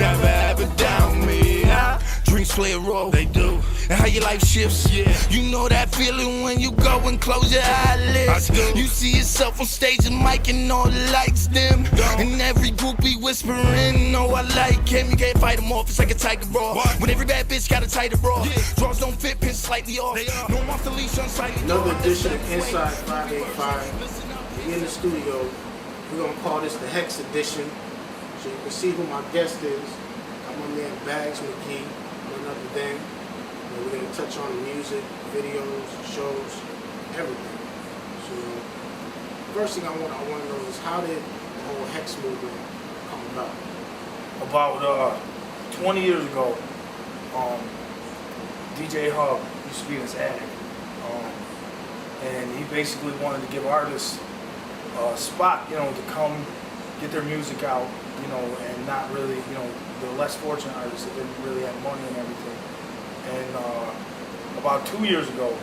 never ever doubt me. Dreams play a role, they do. And how your life shifts, yeah. You know that feeling when you go and close your eyelids. You see yourself on stage and mic and all the lights dim. And every groupie whispering, no, I like him. You can't fight him off, it's like a tiger brawl. When every bad bitch got a tighter bra. Draws don't fit, pins slightly off. No off the leash, unsightly. Another edition of Inside 585. We in the studio. We're gonna call this the Hexx edition. So you can see who my guest is. I'm my man Baggz Magee, another thing. And we're gonna touch on music, videos, shows, everything. So first thing I want to know is, how did the whole Hexx movement come about? About 20 years ago, DJ Hub used to be in his attic, and he basically wanted to give artists a spot, to come get their music out, and not really, the less fortunate artists that didn't really have money and everything. And about 2 years ago,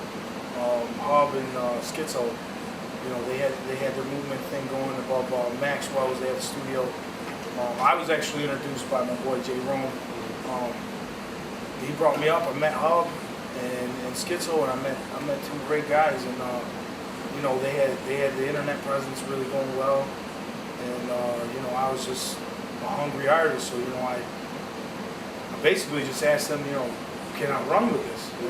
Hub and Schizo, they had their movement thing going above Maxwell's. They had a studio. I was actually introduced by my boy J. Rome. He brought me up. I met Hub and Schizo, and I met two great guys. And they had the internet presence really going well. And I was just a hungry artist, so I basically just asked them, can I run with this? And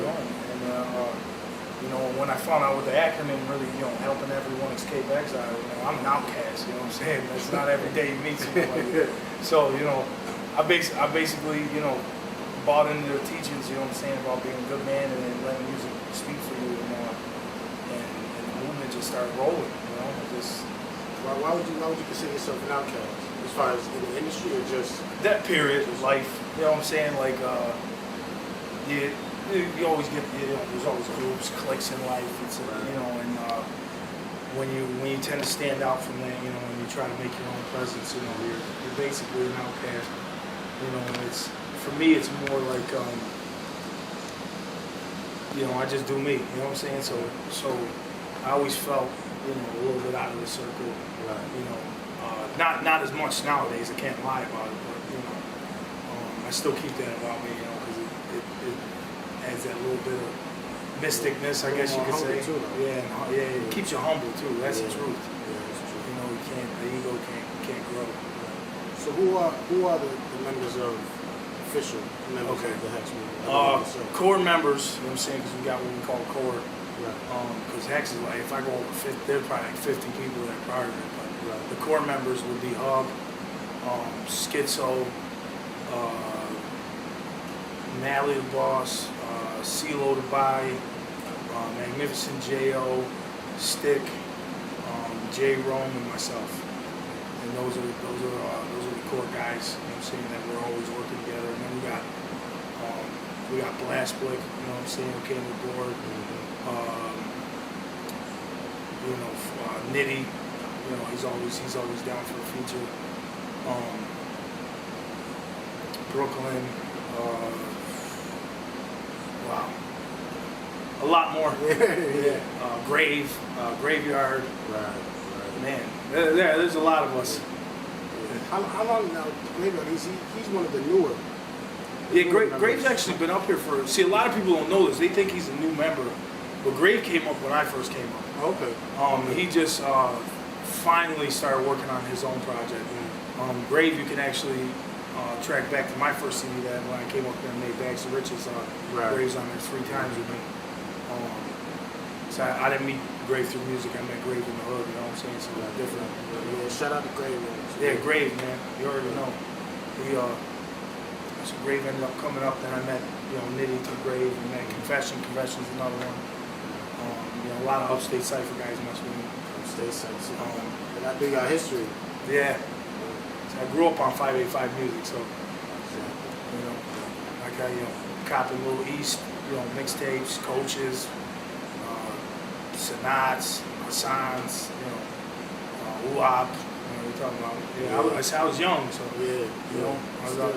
when I found out what the acronym really, helping everyone escape exile, I'm an outcast, what I'm saying? That's not every day you meet someone like that. So, I basically, bought into their teachings, what I'm saying, about being a good man and then letting music speak for you, and the movement just started rolling, Why would you consider yourself an outcast? As far as in the industry, or just that period of life, what I'm saying? Like, you always get, there's always groups, cliques in life. It's and when you tend to stand out from that, when you try to make your own presence, you're basically an outcast. It's, for me, it's more like I just do me. What I'm saying? So I always felt a little bit out of the circle. Right. Not as much nowadays. I can't lie about it, but I still keep that about me, because it adds that little bit of mysticness, I guess you could say. Too, yeah, it keeps you humble too. That's the truth. Yeah, that's true. The ego can't grow. So who are the members of official members of the Hexx movement? Core members, what I'm saying, because we got what we call core. Right. Because Hexx is like, if I go over 50, there's probably like 50 people that are part of it. But the core members would be Hub, Schizo, Nally the Boss, CeeLo the Buy, Magnificent J.O., Stick, J. Rome, and myself. And those are the core guys, what I'm saying, that we're always working together. And then we got Blast Blick, what I'm saying, who came aboard. Nitty, he's always down for a feature. Brooklyn, wow, a lot more. Yeah. Graveyard. Right. Man, there's a lot of us. How long now? Graveyard, he's one of the newer. Yeah, Grave's actually been up here for. See, a lot of people don't know this. They think he's a new member, but Grave came up when I first came up. Okay. He just finally started working on his own project. Grave, you can actually track back to my first CD that when I came up there and made Bags of Riches. Grave's on there 3 times with me. So I didn't meet Grave through music. I met Grave in the hood. You know what I'm saying? So different. Yeah. Shout out to Grave. Yeah, Grave, man. You already know. So Grave ended up coming up. Then I met Nitty through Grave, and then Confession's another one. A lot of upstate cypher guys mess with me. Upstate cypher. And I do got history. Yeah. So I grew up on 585 music, so like I copping Little East, mixtapes, Coaches, Sanats, Hassans, UAP. We're talking about. I was young, so I was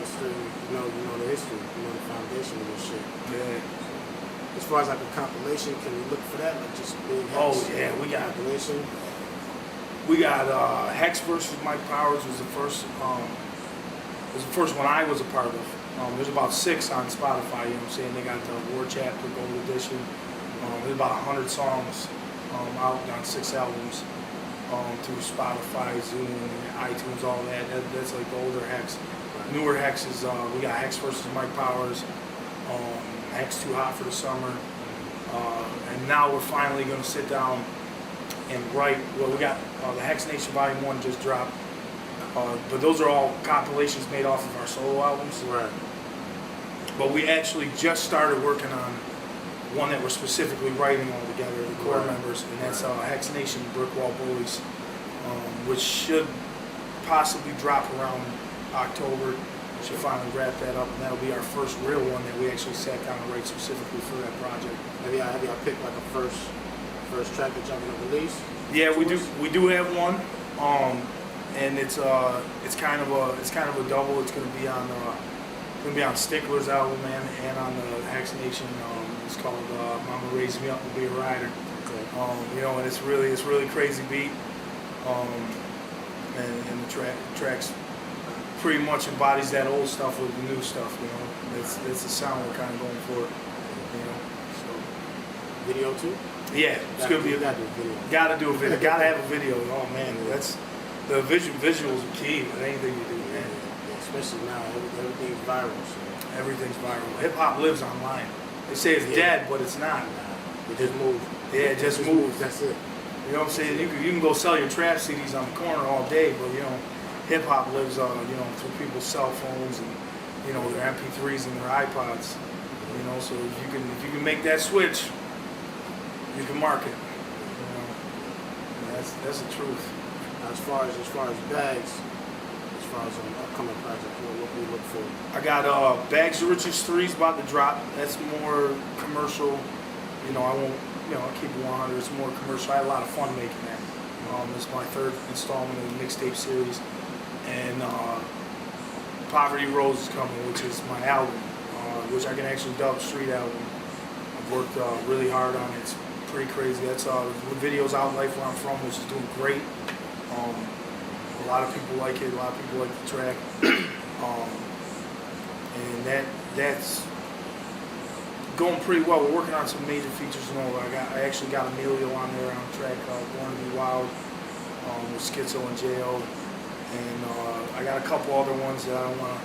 still, the history, the foundation of this shit. Yeah. As far as like a compilation, can we look for that? Like just big Hexx? Oh yeah, we got compilation. We got Hexx versus Mike Powers was the first was the first one I was a part of. There's about 6 on Spotify, you know what I'm saying? They got the War Chapter Gold Edition. There's about 100 songs out on 6 albums through Spotify, Zoom, iTunes, all that. That's like the older Hexx. Newer Hexx is, we got Hexx versus Mike Powers, Hexx Too Hot for the Summer. And now we're finally going to sit down and write. Well, we got the Hexx Nation Volume 1 just dropped. But those are all compilations made off of our solo albums. Right. But we actually just started working on one that we're specifically writing all together, the core members, and that's Hexx Nation Brick Wall Bullies, which should possibly drop around October. We should finally wrap that up, and that'll be our first real one that we actually sat down and write specifically for that project. Have y'all picked like a first track that y'all gonna release? Yeah, we do. We do have one. And it's kind of a double. It's gonna be on Stickler's album and on the Hexx Nation. It's called Mama Raised Me Up to Be a Rider. Okay. You know, and it's really crazy beat. And the tracks pretty much embodies that old stuff with the new stuff. You know, it's the sound we're kind of going for. You know, so Video too? yeah, it's gonna be. Gotta do a video. Gotta do a video. Gotta have a video. Oh man, that's. The visuals are key with anything you do, man. Yeah, especially now, everything's viral. So. Everything's viral. Hip hop lives online. They say it's dead, but it's not. It just moves. Yeah, it just moves. That's it. You know what I'm saying? You can go sell your trap CDs on the corner all day, but you know, hip hop lives through people's cell phones and their MP3s and their iPods. You know, so if you can make that switch, you can market. You know, that's the truth. As far as Baggz, as far as an upcoming project, what we look for? I got Baggz Riches 3's about to drop. That's more commercial. You know, I won't. I'll keep it 100. It's more commercial. I had a lot of fun making that. It's my 3rd installment of the mixtape series, and Poverty Rose is coming, which is my album, which I can actually dub a street album. I've worked really hard on it. It's pretty crazy. That's the video's out Life Where I'm From, which is doing great. A lot of people like it. A lot of people like the track, and that's going pretty well. We're working on some major features and all. I actually got Emilio on there on track Born to Be Wild with Schizo and J.O. And I got a couple other ones that I don't want to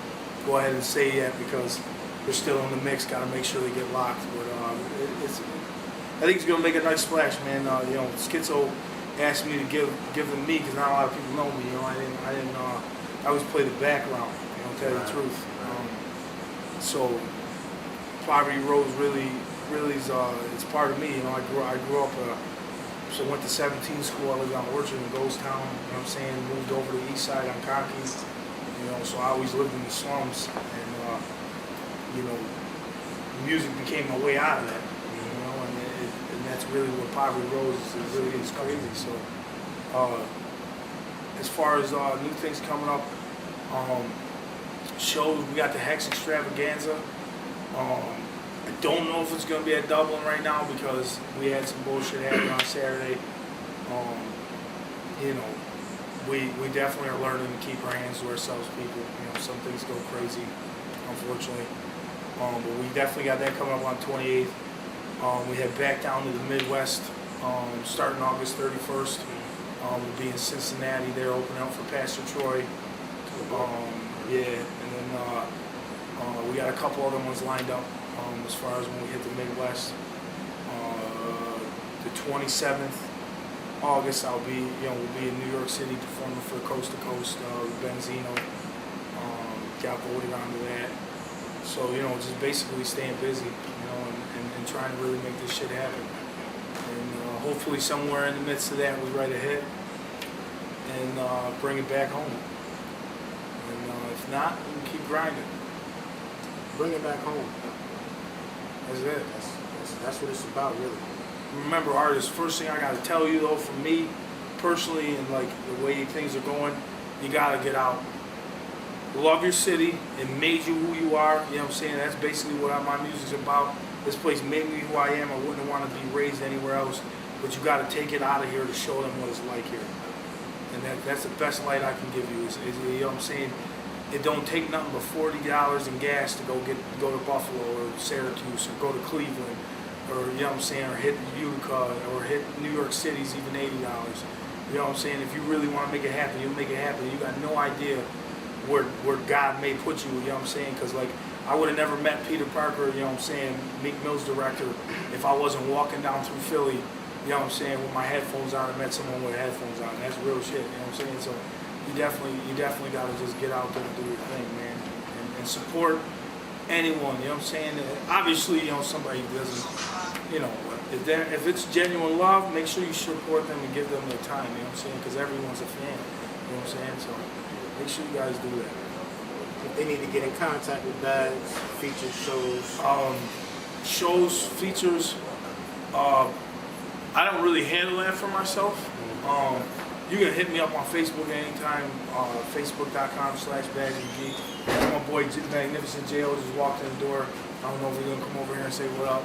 go ahead and say yet because they're still in the mix. Got to make sure they get locked. But I think it's gonna make a nice splash, man. Schizo asked me to give them me because not a lot of people know me. I always play the background. To tell you the truth. So Poverty Rose really is it's part of me. I grew up. So went to 17 school. I lived on Orchard in Ghost Town. You know what I'm saying? Moved over to the east side on Conkey. So I always lived in the slums, and music became my way out of that. And that's really what Poverty Rose is really is crazy. So as far as new things coming up, shows, we got the Hexx Extravaganza. I don't know if it's going to be at Dublin right now because we had some bullshit happen on Saturday. We definitely are learning to keep our hands to ourselves, people. Some things go crazy, unfortunately. But we definitely got that coming up on 28th. We head back down to the Midwest starting August 31st. We'll be in Cincinnati there, opening up for Pastor Troy. And then we got a couple other ones lined up as far as when we hit the Midwest. The 27th August, we'll be in New York City performing for Coast to Coast, Benzino. Got voted onto that. So, just basically staying busy, and trying to really make this shit happen. And hopefully somewhere in the midst of that we write a hit and bring it back home. And if not, we can keep grinding. Bring it back home. That's it. That's what it's about, really. Remember, artists, first thing I got to tell you, though, for me, personally, and like the way things are going, you got to get out. Love your city. It made you who you are. You know what I'm saying? That's basically what my music's about. This place made me who I am. I wouldn't want to be raised anywhere else. But you got to take it out of here to show them what it's like here. And that's the best light I can give you. Is you know what I'm saying? it don't take nothing but $40 in gas to go to Buffalo or Syracuse or go to Cleveland, or you know what I'm saying, or hit Utica or hit New York City's even $80. You know what I'm saying? If you really want to make it happen, you'll make it happen. You got no idea where God may put you. You know what I'm saying? Because like I would have never met Peter Parker. You know what I'm saying? Meek Mill's director, if I wasn't walking down through Philly. You know what I'm saying? With my headphones on, I met someone with headphones on. That's real shit. You know what I'm saying? So you definitely got to just get out there and do your thing, man, and support anyone. You know what I'm saying? Obviously, you know, somebody doesn't, you know, if it's genuine love, make sure you support them and give them their time. You know what I'm saying? Because everyone's a fan. You know what I'm saying? So make sure you guys do that. If they need to get in contact with Baggz, features, shows, features. I don't really handle that for myself. You can hit me up on Facebook anytime, facebook.com/Baggz Magee. My boy Magnificent J.O. just walked in the door. I don't know if we're going to come over here and say what up.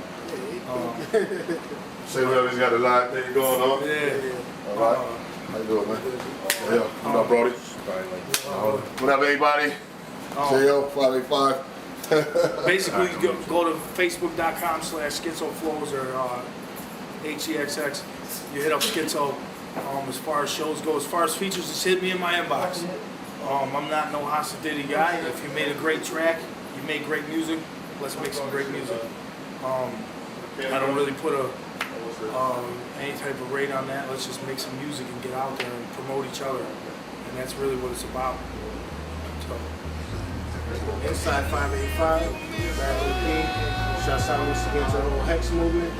Say whatever, he's got a live thing going on. Yeah. All right. How you doing, man? Yeah. What up, Brody? What up, everybody? J.O. 585. Basically, go to facebook.com/SchizoFlows or HEXX. You hit up Schizo. As far as shows go, as far as features, just hit me in my inbox. I'm not no Hasidity guy. If you made a great track, you made great music, let's make some great music. I don't really put any type of rate on that. Let's just make some music and get out there and promote each other. And that's really what it's about. So. Inside 585, Baggz Magee. Shouts out once again to the whole Hexx movement.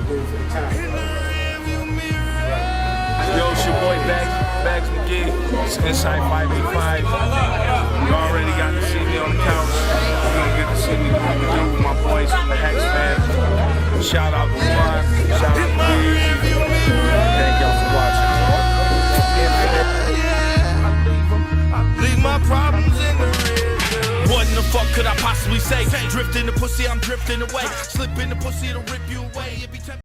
Do it for the time. Yo, it's your boy Baggz Magee. It's Inside 585. You already got to see me on the couch. You're gonna get to see me what we do with my boys from the Hexx fam. Shout out to Juan. Shout out to me. Thank y'all for watching. Leave my problems in the rear. What in the fuck could I possibly say? Drift in the pussy, I'm drifting away. Slip in the pussy, it'll rip you away.